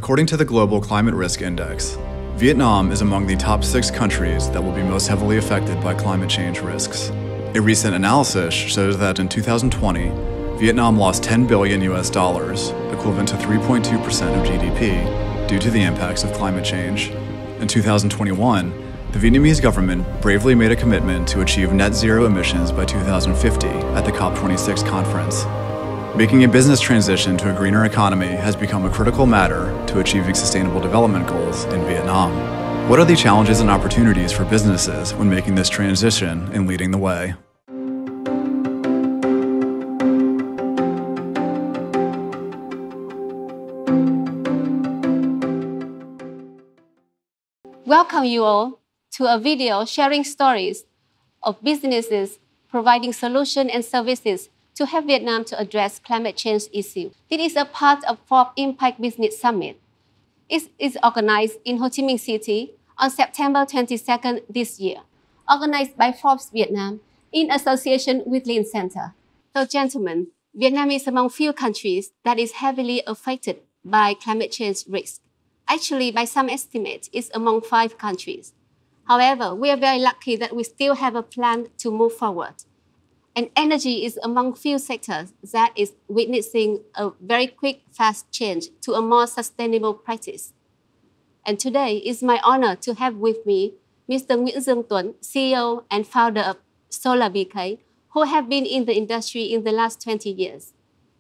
According to the Global Climate Risk Index, Vietnam is among the top 6 countries that will be most heavily affected by climate change risks. A recent analysis shows that in 2020, Vietnam lost $10 billion, equivalent to 3.2% of GDP, due to the impacts of climate change. In 2021, the Vietnamese government bravely made a commitment to achieve net zero emissions by 2050 at the COP26 conference. Making a business transition to a greener economy has become a critical matter to achieving sustainable development goals in Vietnam. What are the challenges and opportunities for businesses when making this transition and leading the way? Welcome you all to a video sharing stories of businesses providing solutions and services to help Vietnam to address climate change issues. This is a part of Forbes Impact Business Summit. It is organized in Ho Chi Minh City on September 22nd this year, organized by Forbes Vietnam in association with Lean Center. So gentlemen, Vietnam is among few countries that is heavily affected by climate change risk. Actually, by some estimates, it's among 5 countries. However, we are very lucky that we still have a plan to move forward. And energy is among few sectors that is witnessing a very quick, fast change to a more sustainable practice. And today, it's my honor to have with me Mr. Nguyễn Dương Tuấn, CEO and founder of SolarBK, who have been in the industry in the last 20 years,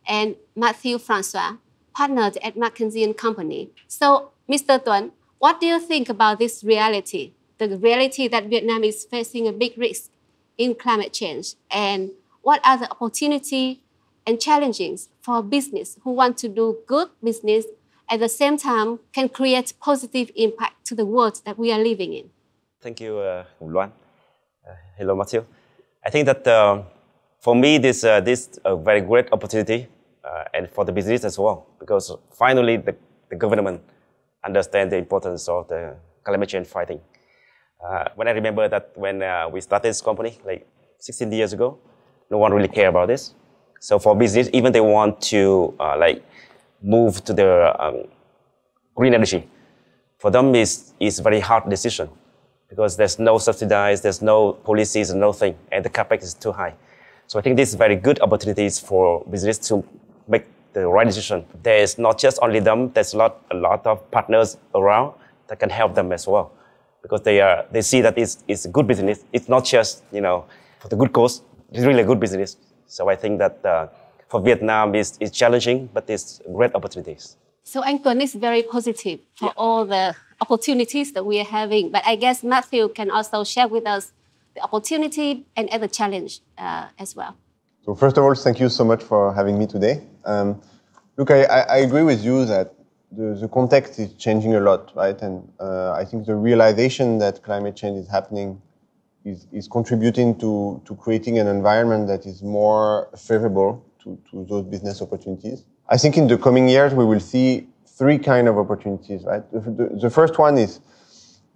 and Matthieu Francois, partnered at Mckinsey Company. So, Mr. Tuấn, what do you think about this reality? The reality that Vietnam is facing a big risk in climate change, and what are the opportunities and challenges for a business who want to do good business at the same time can create positive impact to the world that we are living in? Thank you, Khổng Loan. Hello, Matthieu. I think that for me, this is a very great opportunity and for the business as well, because finally the government understands the importance of the climate change fighting. When I remember that when we started this company, like 16 years ago, no one really cared about this. So for business, even they want to move to the green energy, for them is very hard decision because there's no subsidies, there's no policies, nothing, and the capex is too high. So I think this is very good opportunities for business to make the right decision. There is not just only them, there's a lot of partners around that can help them as well. Because they see that it's a good business. It's not just, for the good cause. It's really a good business. So I think that for Vietnam, it's challenging, but it's great opportunities. So anh Tuấn is very positive for all the opportunities that we are having. But I guess Matthieu can also share with us the opportunity and the challenge as well. So first of all, thank you so much for having me today. Look, I agree with you that the context is changing a lot, right? And I think the realization that climate change is happening is contributing to creating an environment that is more favorable to those business opportunities. I think in the coming years, we will see 3 kinds of opportunities, right? The first one is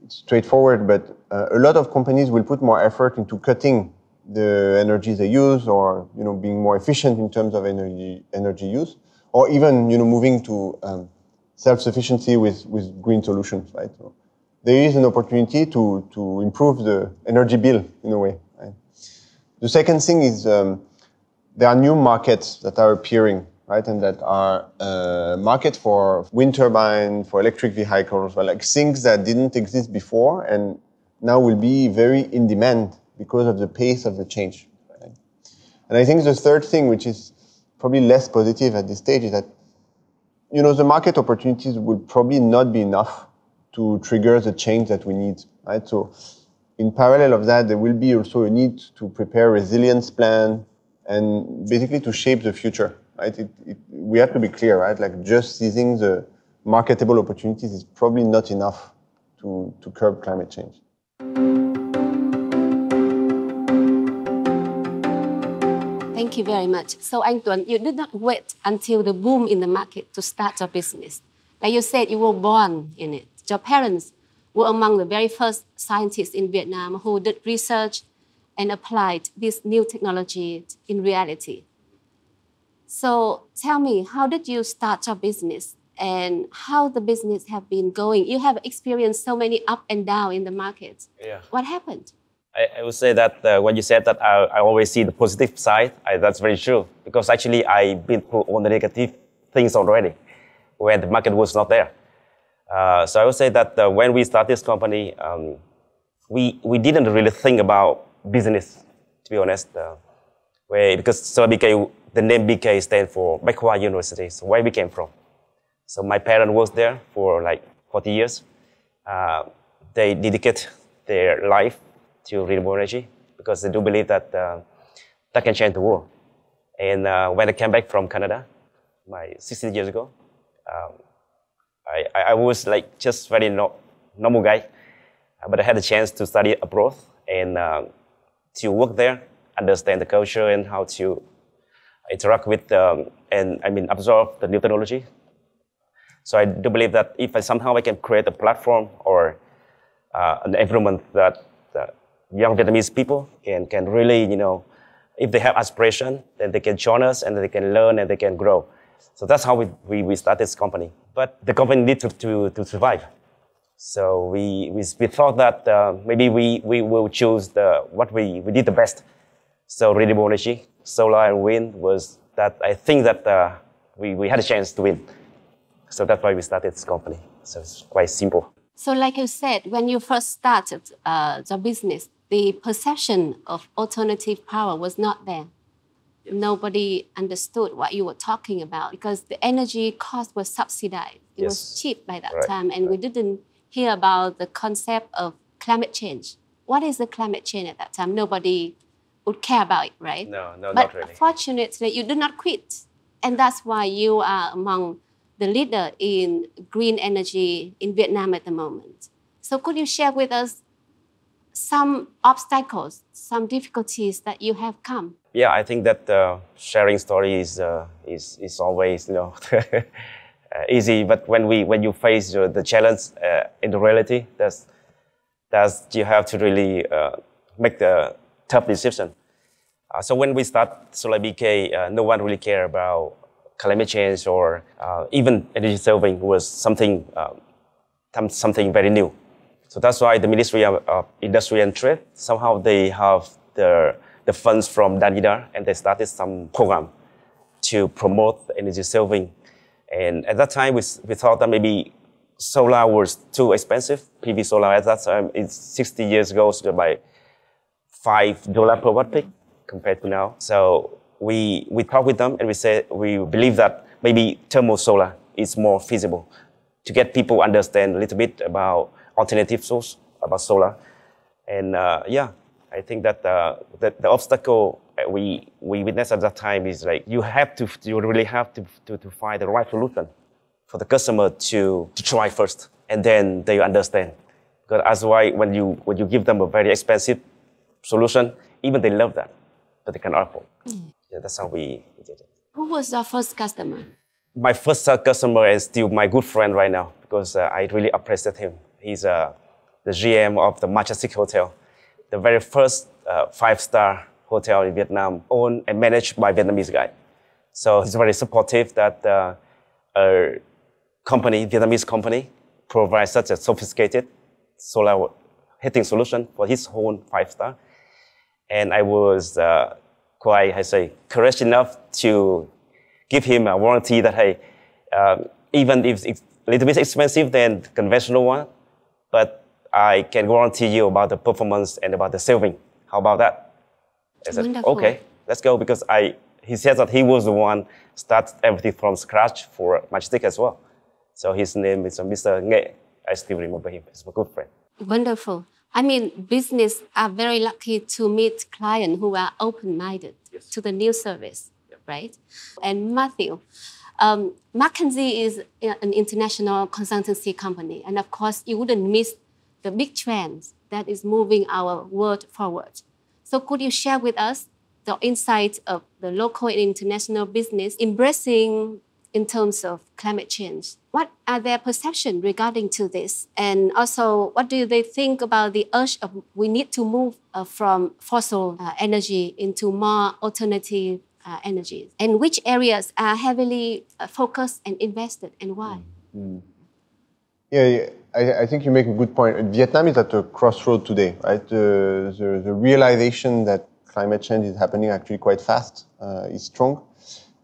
straightforward, but a lot of companies will put more effort into cutting the energy they use or, being more efficient in terms of energy use, or even, moving to self-sufficiency with green solutions, right? So there is an opportunity to improve the energy bill in a way, right? The second thing is there are new markets that are appearing, right? And that are market for wind turbine, for electric vehicles, like things that didn't exist before and now will be very in demand because of the pace of the change, right? And I think the third thing, which is probably less positive at this stage, is that the market opportunities will probably not be enough to trigger the change that we need, right? So in parallel of that, there will be also a need to prepare a resilience plan and basically to shape the future, right? We have to be clear, right? Like just seizing the marketable opportunities is probably not enough to curb climate change. Thank you very much. So anh Tuấn, you did not wait until the boom in the market to start your business. Like you said, you were born in it. Your parents were among the very first scientists in Vietnam who did research and applied this new technology in reality. So tell me, how did you start your business and how the business have been going. You have experienced so many up and down in the market. Yeah. What happened? I would say that when you said that I always see the positive side, that's very true. Because actually I've been through all the negative things already when the market was not there. So I would say that when we started this company, we didn't really think about business, to be honest. Because SolarBK, the name BK stands for Backward University, so where we came from. So my parents worked there for like 40 years. They dedicate their life to renewable energy because they do believe that that can change the world. And when I came back from Canada, 16 years ago, I was like just very normal guy, but I had a chance to study abroad and to work there, understand the culture and how to interact with and absorb the new technology. So I do believe that if somehow I can create a platform or an environment that young Vietnamese people can really, if they have aspiration, then they can join us and they can learn and they can grow. So that's how we started this company. But the company needs to survive. So we thought that maybe we will choose what we did the best. So renewable energy, solar and wind was that I think that we had a chance to win. So that's why we started this company. So it's quite simple. So like you said, when you first started the business, the perception of alternative power was not there. Nobody understood what you were talking about because the energy cost was subsidized. It was cheap by that time, and we didn't hear about the concept of climate change. What is the climate change at that time? Nobody would care about it, right? No, but not really. Fortunately, you did not quit. And that's why you are among the leader in green energy in Vietnam at the moment. So could you share with us some obstacles, some difficulties that you have come? Yeah, I think that sharing stories is always easy. But when you face the challenge in the reality, that's you have to really make the tough decision. So when we start SolarBK, no one really cared about climate change or even energy saving was something very new. So that's why the Ministry of Industry and Trade, somehow they have the funds from Danida and they started some program to promote energy saving. And at that time, we thought that maybe solar was too expensive. PV solar at that time, it's 60 years ago, so by $5 per watt peak compared to now. So we talked with them and we said we believe that maybe thermal solar is more feasible to get people understand a little bit about alternative source, about solar. And I think that the obstacle we witnessed at that time is like you really have to find the right solution for the customer to try first, and then they understand. Because that's why when you give them a very expensive solution, even they love that, but they cannot afford. Yeah, that's how we did it. Who was your first customer? My first customer is still my good friend right now because I really appreciate him. He's the GM of the Majestic Hotel, the very first 5-star hotel in Vietnam, owned and managed by a Vietnamese guy. So he's very supportive that a Vietnamese company, provides such a sophisticated solar heating solution for his own 5-star. And I was courage enough to give him a warranty that, hey, even if it's a little bit expensive than the conventional one, but I can guarantee you about the performance and about the saving. How about that? I said, wonderful. Okay, let's go, because he said that he was the one start everything from scratch for Majestic as well. So his name is Mr. Nghệ. I still remember him. He's a good friend. Wonderful. I mean, business are very lucky to meet clients who are open-minded to the new service, right? And Matthieu, Mckinsey is an international consultancy company. And of course, you wouldn't miss the big trends that is moving our world forward. So could you share with us the insights of the local and international business embracing in terms of climate change? What are their perceptions regarding to this? And also, what do they think about the urge of we need to move from fossil energy into more alternative energies, and which areas are heavily focused and invested, and why? Yeah, I think you make a good point. Vietnam is at a crossroad today, right? The realization that climate change is happening actually quite fast is strong.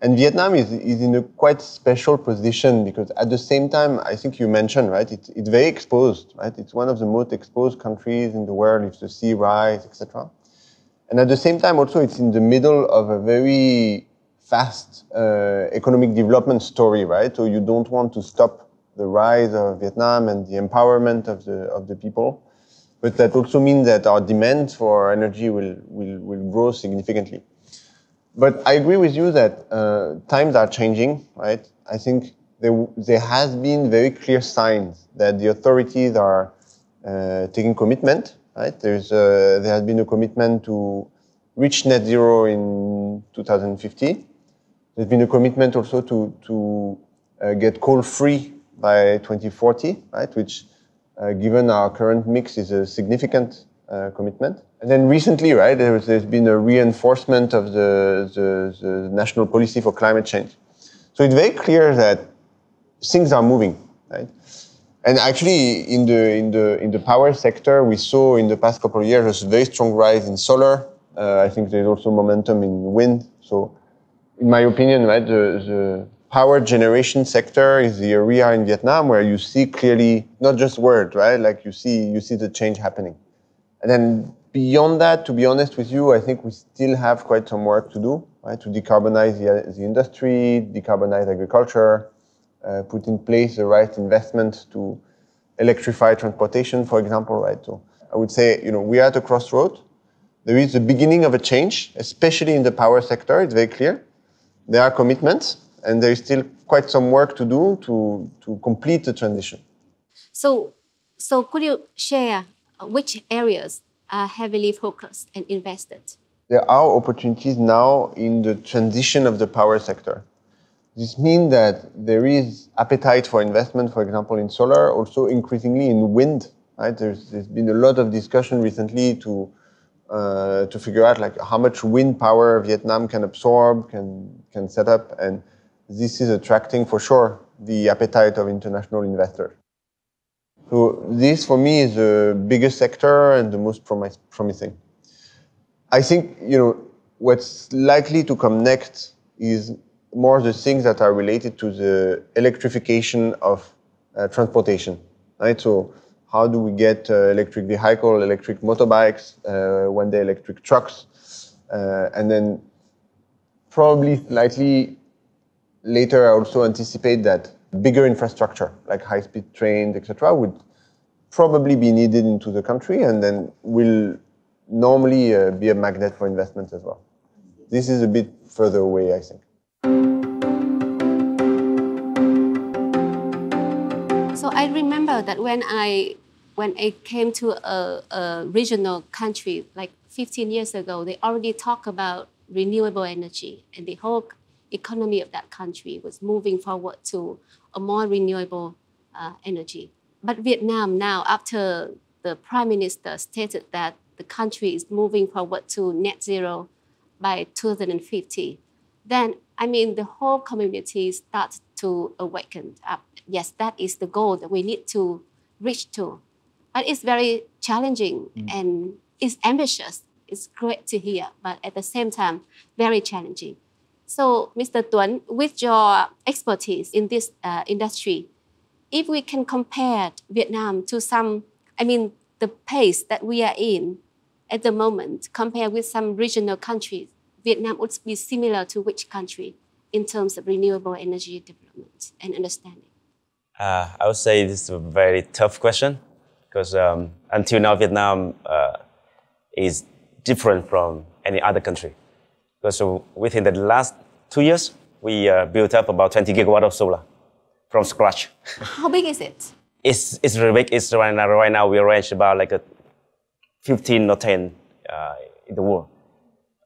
And Vietnam is in a quite special position because at the same time, I think you mentioned, right, it's very exposed, right? It's one of the most exposed countries in the world if the sea rise, etc. And at the same time, also, it's in the middle of a very fast economic development story, right? So you don't want to stop the rise of Vietnam and the empowerment of the people. But that also means that our demand for energy will grow significantly. But I agree with you that times are changing, right? I think there has been very clear signs that the authorities are taking commitment, right? There has been a commitment to reach net zero in 2050. There's been a commitment also to get coal-free by 2040, right? Which, given our current mix, is a significant commitment. And then recently, right, there's been a reinforcement of the national policy for climate change. So it's very clear that things are moving, right? And actually, in the power sector, we saw in the past couple of years a very strong rise in solar. I think there's also momentum in wind. So, in my opinion, right, the power generation sector is the area in Vietnam where you see clearly not just words, right? Like you see the change happening. And then beyond that, to be honest with you, I think we still have quite some work to do, right? To decarbonize the industry, decarbonize agriculture, put in place the right investment to electrify transportation, for example, right? So I would say, we are at a crossroad. There is the beginning of a change, especially in the power sector. It's very clear. There are commitments, and there is still quite some work to do to complete the transition. So could you share which areas are heavily focused and invested? There are opportunities now in the transition of the power sector. This means that there is appetite for investment, for example, in solar, also increasingly in wind. Right? There's been a lot of discussion recently to figure out like how much wind power Vietnam can absorb, can set up, and this is attracting for sure the appetite of international investors. So this, for me, is the biggest sector and the most promising. I think, what's likely to come next is more the things that are related to the electrification of transportation, right? So how do we get electric vehicle, electric motorbikes, one day electric trucks, and then probably slightly later, I also anticipate that bigger infrastructure, like high-speed trains, etc., would probably be needed into the country and then will normally be a magnet for investment as well. This is a bit further away, I think. So I remember that when I came to a regional country like 15 years ago, they already talk about renewable energy, and the whole economy of that country was moving forward to a more renewable energy. But Vietnam now, after the Prime Minister stated that the country is moving forward to net zero by 2050, then, the whole community starts to awaken up. Yes, that is the goal that we need to reach to. But it's very challenging and it's ambitious. It's great to hear, but at the same time, very challenging. So, Mr. Tuấn, with your expertise in this industry, if we can compare Vietnam to the pace that we are in at the moment, compared with some regional countries, Vietnam would be similar to which country in terms of renewable energy development and understanding? I would say this is a very tough question because until now, Vietnam is different from any other country. Because within the last 2 years, we built up about 20 gigawatt of solar from scratch. How big is it? It's really big. It's right now we range about like a 15 or 10 in the world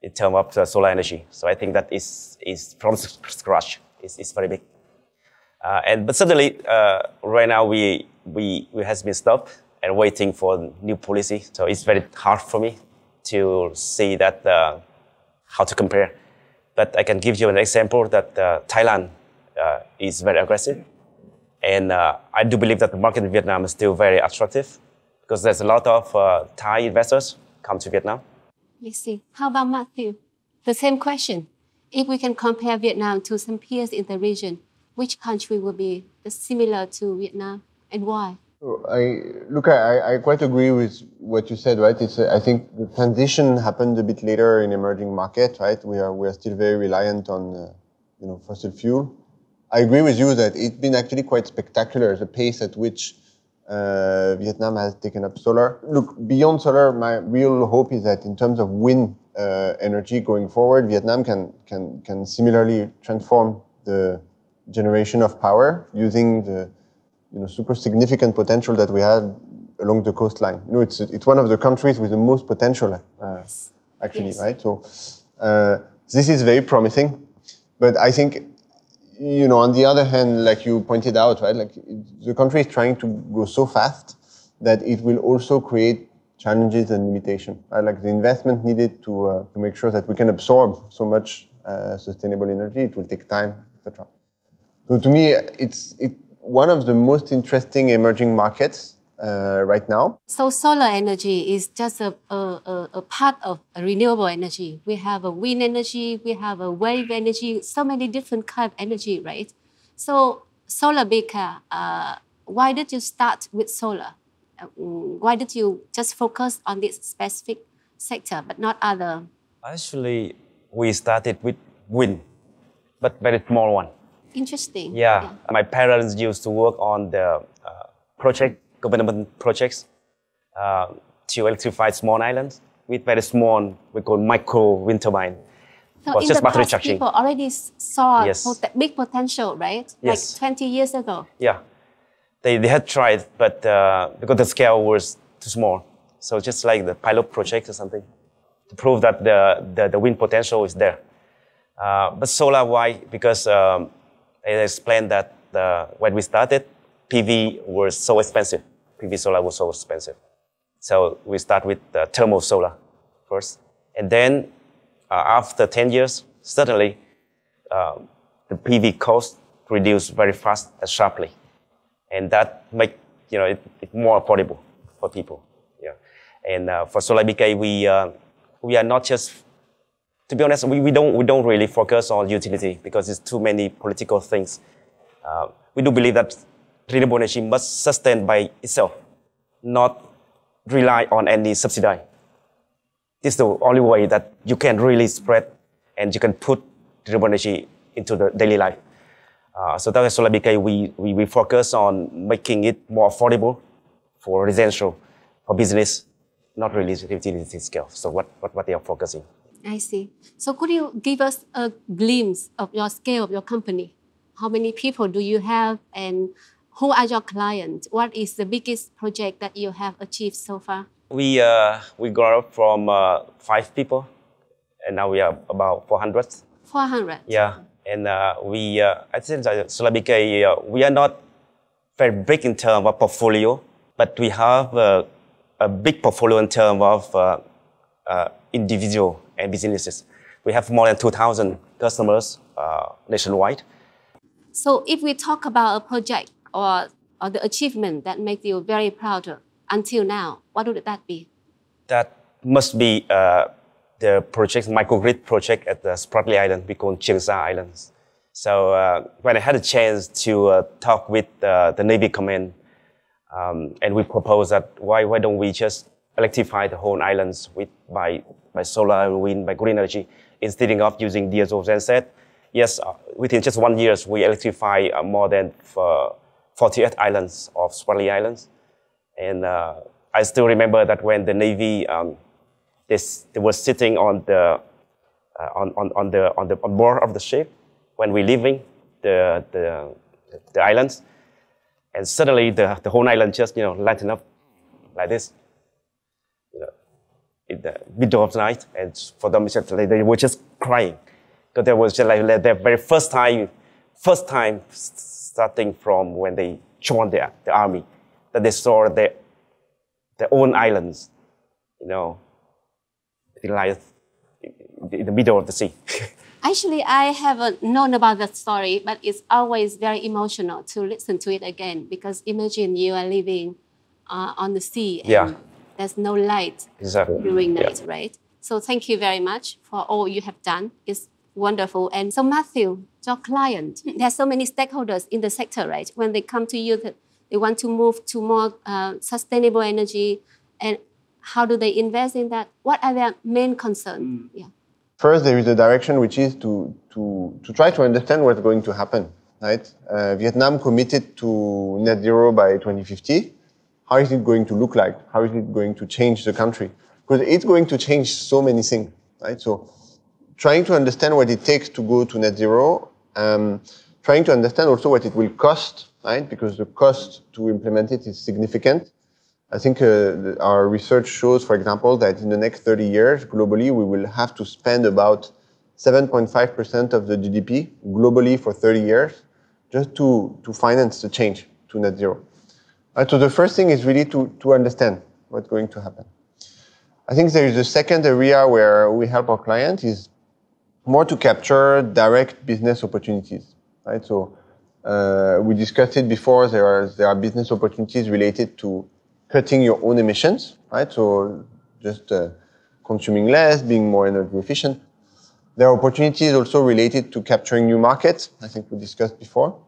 in terms of solar energy. So I think that is from scratch. It's very big. But suddenly, right now we has been stopped and waiting for new policy. So it's very hard for me to see that how to compare. But I can give you an example that Thailand is very aggressive. And I do believe that the market in Vietnam is still very attractive because there's a lot of Thai investors come to Vietnam. I see. How about Matthew? The same question. If we can compare Vietnam to some peers in the region, which country will be similar to Vietnam and why? I quite agree with what you said, right? I think the transition happened a bit later in emerging markets, right? We are still very reliant on, fossil fuel. I agree with you that it's been actually quite spectacular, the pace at which Vietnam has taken up solar. Look, beyond solar, my real hope is that in terms of wind energy going forward, Vietnam can similarly transform the generation of power using the super significant potential that we had along the coastline. It's one of the countries with the most potential, actually, yes. Right? So this is very promising, but I think, on the other hand, like you pointed out, right, like the country is trying to go so fast that it will also create challenges and limitations. Right? Like the investment needed to make sure that we can absorb so much sustainable energy, it will take time, etc. So to me, it's one of the most interesting emerging markets right now. So solar energy is just a part of a renewable energy. We have a wind energy, we have a wave energy, so many different kinds of energy, right? So SolarBK, why did you start with solar? Why did you just focus on this specific sector but not other? Actually, we started with wind, but very small one. Interesting. Yeah. My parents used to work on the government projects to electrify small islands with very small, we call micro wind turbine. So in the past, people already saw big potential, right? Yes. Like 20 years ago. Yeah. They had tried, but because the scale was too small. So just like the pilot project or something to prove that the wind potential is there. But solar, why? Because I explained that when we started, PV was so expensive. PV solar was so expensive. So we start with thermal solar first. And then after 10 years, suddenly the PV cost reduced very fast and sharply. And that make it more affordable for people. Yeah. And for SolarBK, we are not just, to be honest, we don't really focus on utility because it's too many political things. We do believe that renewable energy must sustain by itself, not rely on any subsidy. This is the only way that you can really spread and you can put renewable energy into the daily life. So that's why SolarBK, we focus on making it more affordable for residential, for business, not really utility scale. So what they are focusing. I see. So could you give us a glimpse of your scale of your company? How many people do you have and who are your clients? What is the biggest project that you have achieved so far? We grew up from 5 people and now we are about 400. 400? Yeah. And I think that SolarBK, we are not very big in terms of portfolio, but we have a big portfolio in terms of individual and businesses. We have more than 2,000 customers nationwide. So if we talk about a project or the achievement that makes you very proud until now, what would that be? That must be the project, microgrid project at the Spratly Island, we call Chiang Islands. So when I had a chance to talk with the Navy Command, and we proposed that why don't we just electrify the whole islands by solar and wind, by green energy, instead of using diesel genset. Yes, within just 1 year, we electrify more than 48 islands of Spratly Islands. And I still remember that when the Navy they were sitting on board of the ship when we're leaving the islands, and suddenly the whole island just lighten up like this, in the middle of the night, and for them they were just crying because there was just like their very first time starting from when they joined the army, that they saw their own islands, like in the middle of the sea. Actually, I haven't known about that story, but it's always very emotional to listen to it again, because imagine you are living on the sea and there's no light during night, right? So thank you very much for all you have done. It's wonderful. And so Matthieu, your client, there's so many stakeholders in the sector, right? When they come to you, they want to move to more sustainable energy, and how do they invest in that? What are their main concerns? Yeah. First, there is a direction which is to try to understand what's going to happen, right? Vietnam committed to net zero by 2050. How is it going to look like? How is it going to change the country? Because it's going to change so many things, right? So trying to understand what it takes to go to net zero, trying to understand also what it will cost, right? Because the cost to implement it is significant. I think our research shows, for example, that in the next 30 years, globally, we will have to spend about 7.5% of the GDP globally for 30 years just to finance the change to net zero. Right, so the first thing is really to understand what's going to happen. I think there is a second area where we help our clients is more to capture direct business opportunities. Right, so we discussed it before. There are business opportunities related to cutting your own emissions, right? So just consuming less, being more energy efficient. There are opportunities also related to capturing new markets. I think we discussed before.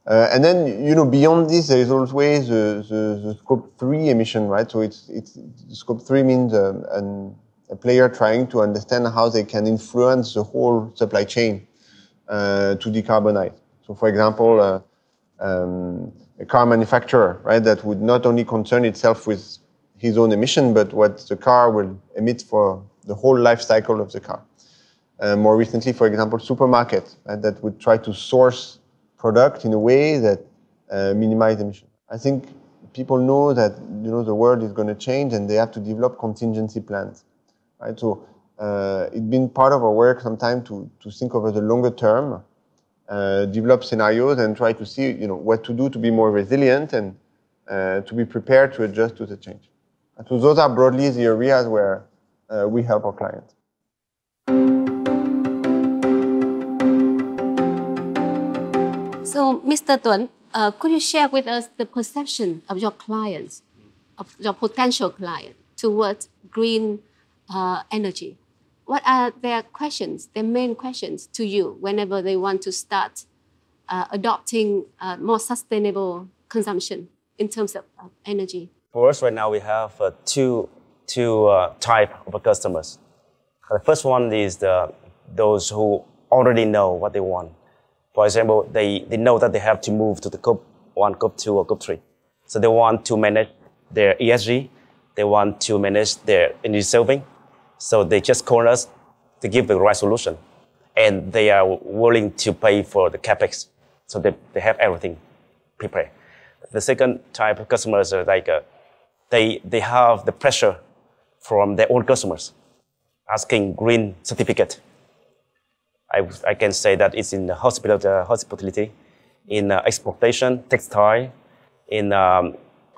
And then, beyond this, there is always the scope 3 emission, right? So it's scope 3 means a player trying to understand how they can influence the whole supply chain to decarbonize. So, for example, a car manufacturer, right, that would not only concern itself with his own emission, but what the car will emit for the whole life cycle of the car. More recently, for example, supermarkets, right, that would try to source product in a way that minimize emission. I think people know that the world is going to change and they have to develop contingency plans, right? So it's been part of our work sometimes to think over the longer term. Develop scenarios and try to see, what to do to be more resilient and to be prepared to adjust to the change. So those are broadly the areas where we help our clients. So, Mr. Tuấn, could you share with us the perception of your clients, of your potential client, towards green energy? What are their questions, their main questions to you whenever they want to start adopting more sustainable consumption in terms of energy? For us right now, we have two type of customers. The first one is those who already know what they want. For example, they know that they have to move to the COP 1, COP 2, or COP 3. So they want to manage their ESG. They want to manage their energy saving. So they just call us to give the right solution. And they are willing to pay for the CapEx. So they have everything prepared. The second type of customers are like, they have the pressure from their own customers asking green certificate. I can say that it's in the hospitality, in exportation, textile,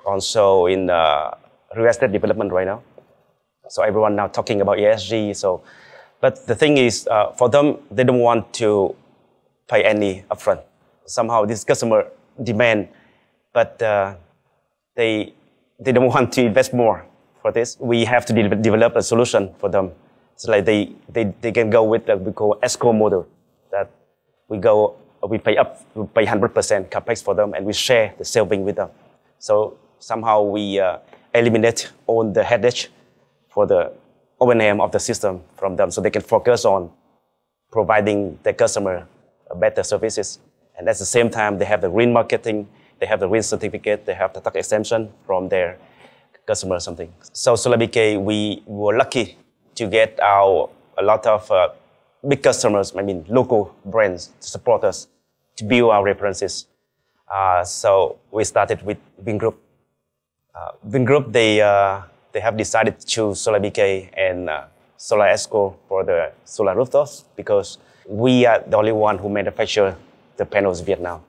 also in real estate development right now. So everyone now talking about ESG. But the thing is, for them, they don't want to pay any upfront. Somehow this customer demand, but they don't want to invest more for this. We have to develop a solution for them. So like they can go with the we call ESCO model, that we pay 100% capex for them, and we share the saving with them. So somehow we eliminate all the headache for the O&M of the system from them, so they can focus on providing the customer better services. And at the same time, they have the green marketing, they have the green certificate, they have the tax exemption from their customer or something. So SolarBK, we were lucky to get a lot of big customers, local brands to support us to build our references. So we started with Vin Group. Vin Group, they have decided to choose SolarBK and Solar ESCO for the solar rooftops because we are the only one who manufacture the panels in Vietnam.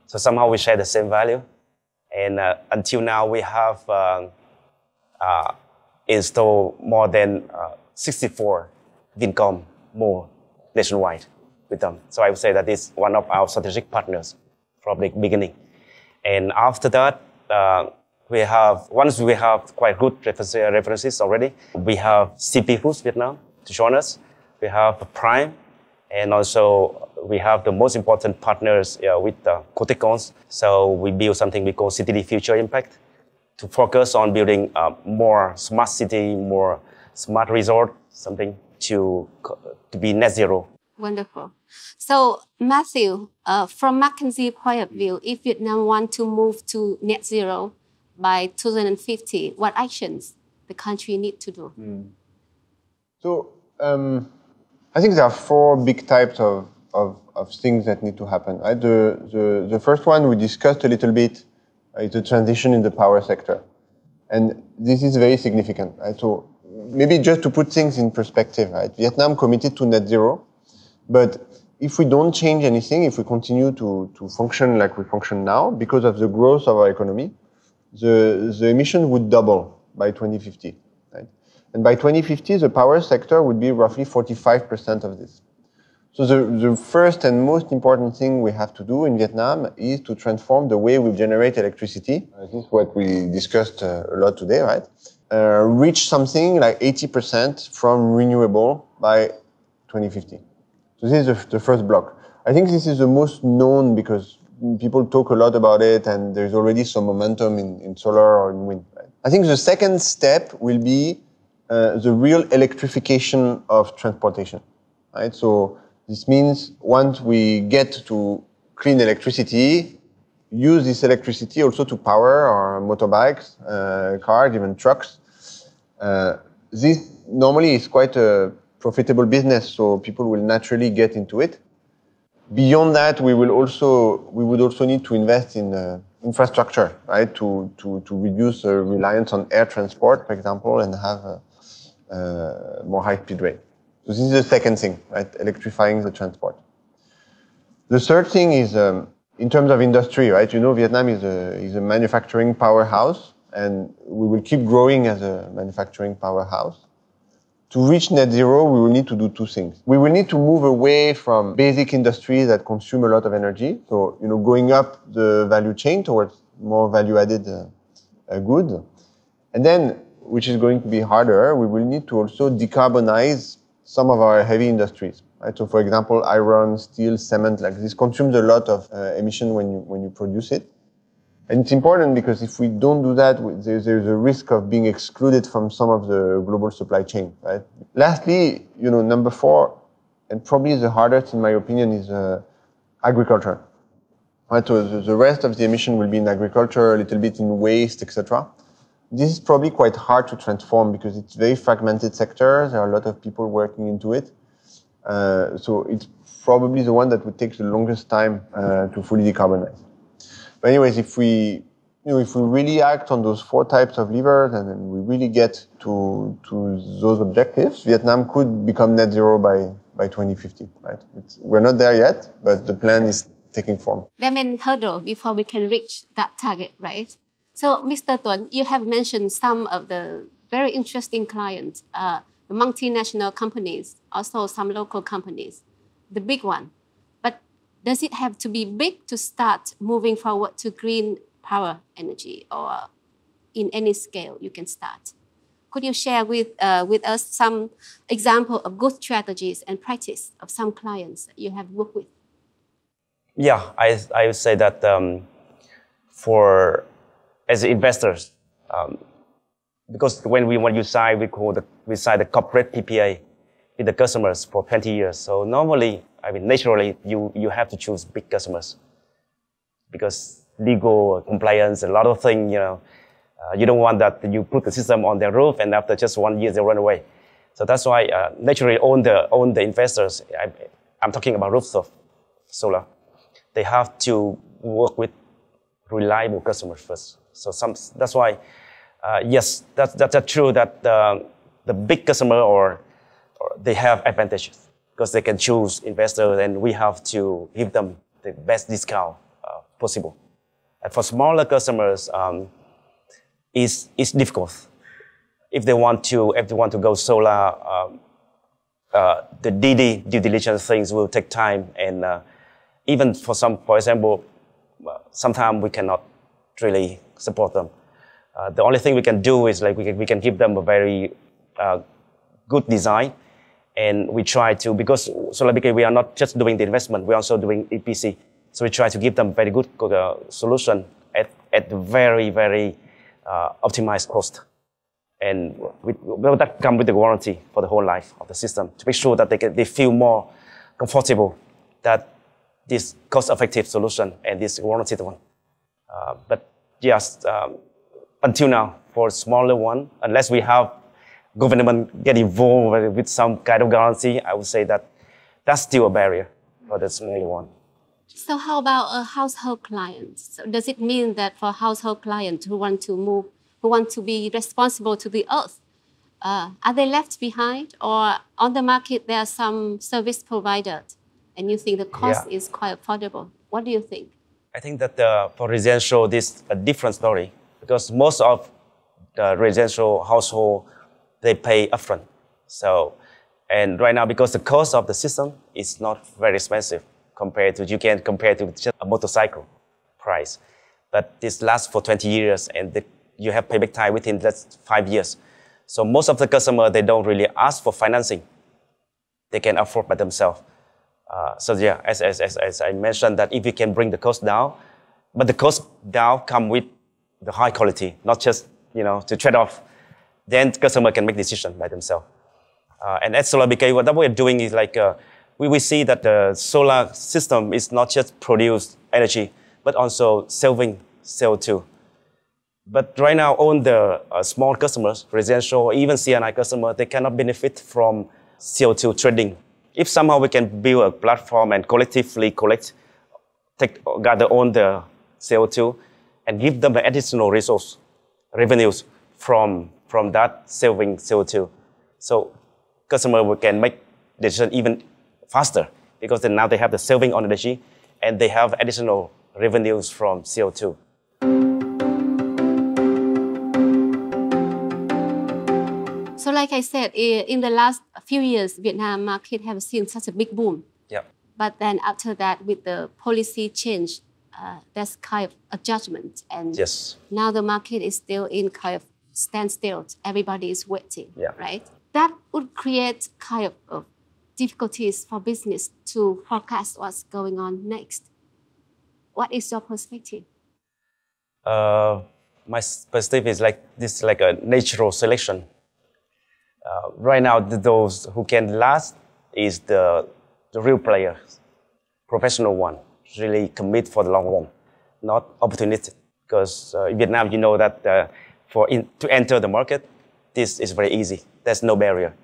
So somehow we share the same value. And until now, we have installed more than 64 Vincom more nationwide with them. So I would say that it's one of our strategic partners from the beginning. And after that, once we have quite good references already, we have CP Foods Vietnam to join us. We have Prime, and also we have the most important partners with Coticons. So we build something we call CTD Future Impact to focus on building more smart city, more smart resort, something to be net zero. Wonderful. So, Matthieu, from Mckinsey point of view, if Vietnam want to move to net zero by 2050, what actions the country need to do? So, I think there are four big types of things that need to happen. Right? The first one we discussed a little bit is the transition in the power sector. And this is very significant. Right? So maybe just to put things in perspective, right? Vietnam committed to net zero, but if we don't change anything, if we continue to function like we function now, because of the growth of our economy, the emission would double by 2050. Right? And by 2050, the power sector would be roughly 45% of this. So the first and most important thing we have to do in Vietnam is to transform the way we generate electricity. This is what we discussed a lot today, right? Reach something like 80% from renewable by 2050. So this is the first block. I think this is the most known because people talk a lot about it and there's already some momentum in solar or in wind. Right? I think the second step will be the real electrification of transportation. Right? So this means once we get to clean electricity, use this electricity also to power our motorbikes, cars, even trucks. This normally is quite a profitable business, so people will naturally get into it. Beyond that, we would also need to invest in infrastructure, right, to reduce reliance on air transport, for example, and have a more high-speed rail. So this is the second thing, right, electrifying the transport. The third thing is in terms of industry, right? You know, Vietnam is a manufacturing powerhouse, and we will keep growing as a manufacturing powerhouse. To reach net zero, we will need to do two things. We will need to move away from basic industries that consume a lot of energy. So, you know, going up the value chain towards more value-added goods. And then, which is going to be harder, we will need to also decarbonize some of our heavy industries. Right? So, for example, iron, steel, cement, like this consumes a lot of emission when you produce it. And it's important because if we don't do that, there's a risk of being excluded from some of the global supply chain. Right? Lastly, you know, number 4, and probably the hardest in my opinion, is agriculture. Right? So the rest of the emission will be in agriculture, a little bit in waste, etc. This is probably quite hard to transform because it's very fragmented sector. There are a lot of people working into it. So it's probably the one that would take the longest time to fully decarbonize. But anyways, if we really act on those 4 types of levers and then we really get to those objectives, Vietnam could become net zero by 2050. Right? We're not there yet, but the plan is taking form. There are many hurdles before we can reach that target, right? So, Mr. Tuấn, you have mentioned some of the very interesting clients, the multinational companies, also some local companies, the big one. But does it have to be big to start moving forward to green power energy, or in any scale you can start? Could you share with us some example of good strategies and practice of some clients that you have worked with? Yeah, I would say that as investors, because when you sign, we sign the corporate PPA with the customers for 20 years. So normally, I mean, naturally, you have to choose big customers because legal compliance, a lot of things, you know, you don't want that you put the system on their roof and after just 1 year they run away. So that's why naturally all the investors, I'm talking about rooftop solar, they have to work with reliable customers first. So that's why, yes, that's true that the big customer or they have advantages because they can choose investors and we have to give them the best discount possible. And for smaller customers, it's difficult. If they want to go solar, the DD, due diligence things will take time, and even for example, sometimes we cannot really support them. The only thing we can do is like we can give them a very good design, and we try to, because SolarBK, we are not just doing the investment, we're also doing EPC. So we try to give them very good solution at very, very optimized cost. And that comes with the warranty for the whole life of the system, to make sure that they feel more comfortable that this cost-effective solution and this warranted one. But yes, until now, for a smaller one, unless we have government get involved with some kind of guarantee, I would say that that's still a barrier for the smaller one. So how about a household client? So does it mean that for household clients who want to move, who want to be responsible to the earth, are they left behind? Or on the market, there are some service providers, and you think the cost is quite affordable? What do you think? I think that for residential, this is a different story, because most of the residential household, they pay upfront. So, and right now, because the cost of the system is not very expensive compared to, you can compare to just a motorcycle price. But this lasts for 20 years, and you have payback time within just 5 years. So most of the customers, they don't really ask for financing. They can afford by themselves. So yeah, as I mentioned, that if you can bring the cost down, but the cost down come with the high quality, not just, to trade off, then customer can make decision by themselves. And at SolarBK, what we're doing is like, we see that the solar system is not just produce energy, but also saving CO2. But right now, all the small customers, residential, or even C&I customers, they cannot benefit from CO2 trading. If somehow we can build a platform and collectively gather on the CO2 and give them the additional revenues from that saving CO2. So customers can make decision even faster, because then now they have the saving on energy and they have additional revenues from CO2. So like I said, in the last few years, Vietnam market have seen such a big boom. Yeah. But then after that, with the policy change, there's kind of a judgment. And now the market is still in kind of standstill. Everybody is waiting, right? That would create kind of difficulties for business to forecast what's going on next. What is your perspective? My perspective is like this, like a natural selection. Right now, those who can last is the real players, professional one, really commit for the long run, not opportunistic. Because in Vietnam, you know that to enter the market, this is very easy. There's no barrier.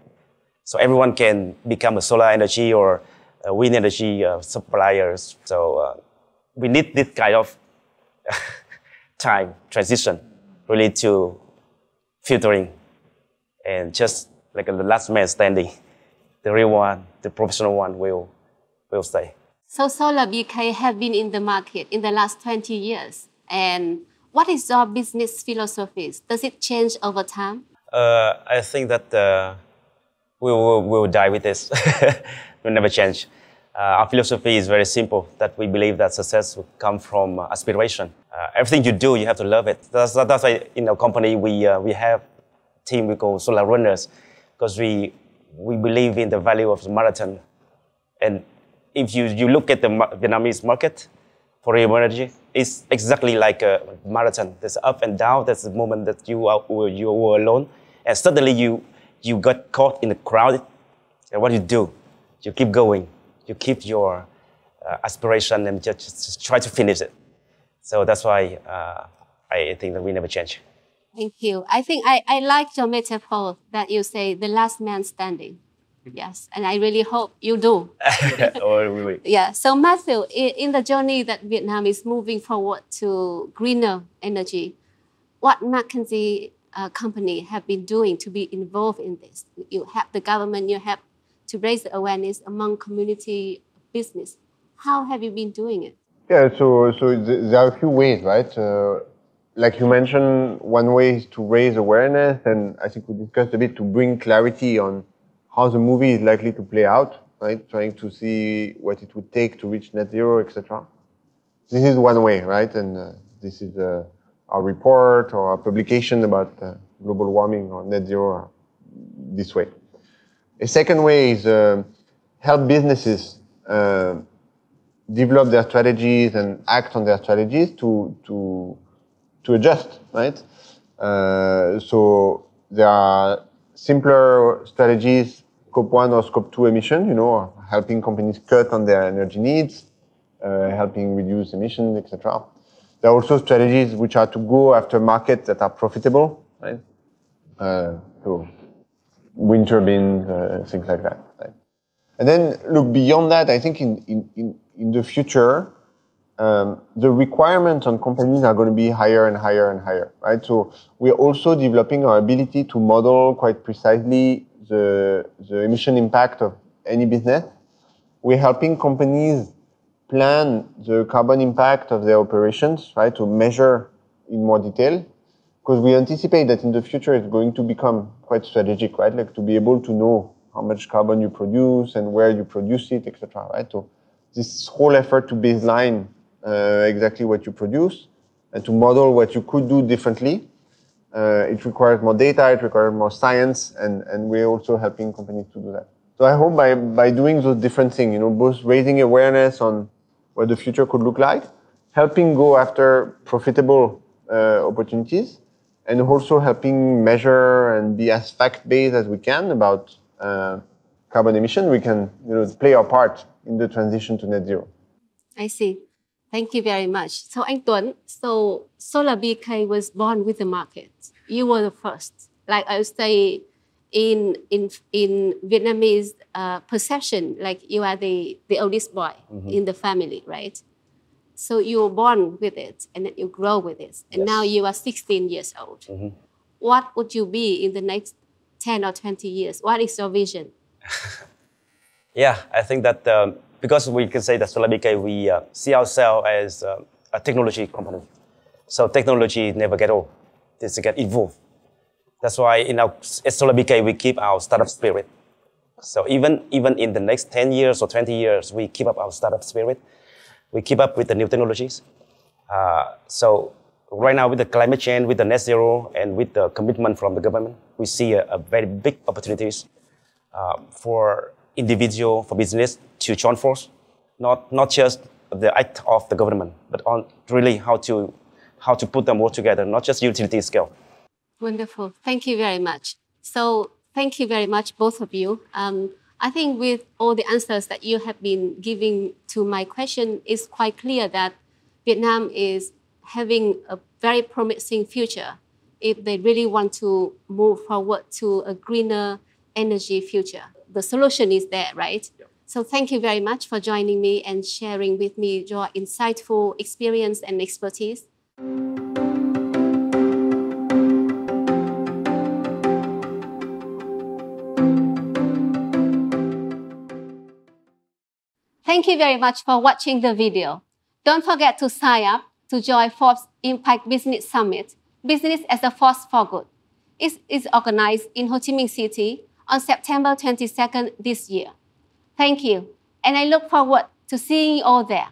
So everyone can become a solar energy or a wind energy suppliers. So we need this kind of time transition really to filtering, and just like the last man standing, the real one, the professional one will stay. So SolarBK have been in the market in the last 20 years. And what is your business philosophy? Does it change over time? I think that we'll die with this. We'll never change. Our philosophy is very simple, that we believe that success will come from aspiration. Everything you do, you have to love it. That's why in our company we have a team we call Solar Runners, because we believe in the value of the marathon. And if you look at the Vietnamese market for renewable energy, it's exactly like a marathon. There's up and down. There's a moment that you were alone, and suddenly you got caught in the crowd. And what do? You keep going. You keep your aspiration and just try to finish it. So that's why I think that we never change. Thank you. I think I like your metaphor that you say the last man standing. Yes, and I really hope you do. Yeah. So Matthieu, in the journey that Vietnam is moving forward to greener energy, what Mckinsey Company have been doing to be involved in this? You have the government, you have to raise the awareness among community business. How have you been doing it? Yeah, so there are a few ways, right? Like you mentioned, one way is to raise awareness, and I think we discussed a bit to bring clarity on how the movie is likely to play out, right? Trying to see what it would take to reach net zero, etc. This is one way, right? And this is our report or our publication about global warming or net zero this way. A second way is help businesses develop their strategies and act on their strategies to adjust, right? So there are simpler strategies, scope 1 or scope 2 emission, helping companies cut on their energy needs, helping reduce emissions, etc. There are also strategies which are to go after markets that are profitable, right? So wind turbines, things like that. Right? And then look beyond that. I think in the future, the requirements on companies are going to be higher and higher and higher, right? So we're also developing our ability to model quite precisely the emission impact of any business. We're helping companies plan the carbon impact of their operations, right? To measure in more detail, because we anticipate that in the future it's going to become quite strategic, right? Like to be able to know how much carbon you produce and where you produce it, etc. Right? So this whole effort to baseline exactly what you produce and to model what you could do differently, it requires more data, it requires more science, and we're also helping companies to do that. So I hope by doing those different things, both raising awareness on what the future could look like, helping go after profitable opportunities, and also helping measure and be as fact-based as we can about carbon emission, we can play our part in the transition to net zero. I see. Thank you very much. So anh Tuấn, so SolarBK was born with the market. You were the first. Like I would say, in Vietnamese perception, like you are the oldest boy in the family, right? So you were born with it, and then you grow with it, and now you are 16 years old. What would you be in the next 10 or 20 years? What is your vision? Yeah, I think that because we can say that SolarBK, we see ourselves as a technology company. So technology never get old; it's get evolved. That's why at SolarBK we keep our startup spirit. So even in the next 10 years or 20 years, we keep up our startup spirit. We keep up with the new technologies. So right now with the climate change, with the net zero, and with the commitment from the government, we see a very big opportunities for individual, for business to join force. Not just the act of the government, but on really how to put them all together, not just utility scale. Wonderful. Thank you very much. So thank you very much, both of you. I think with all the answers that you have been giving to my question, it's quite clear that Vietnam is having a very promising future if they really want to move forward to a greener energy future. The solution is there, right? Yeah. So thank you very much for joining me and sharing with me your insightful experience and expertise. Thank you very much for watching the video. Don't forget to sign up to join Forbes Impact Business Summit, Business as a Force for Good. It is organized in Ho Chi Minh City on September 22nd this year. Thank you, and I look forward to seeing you all there.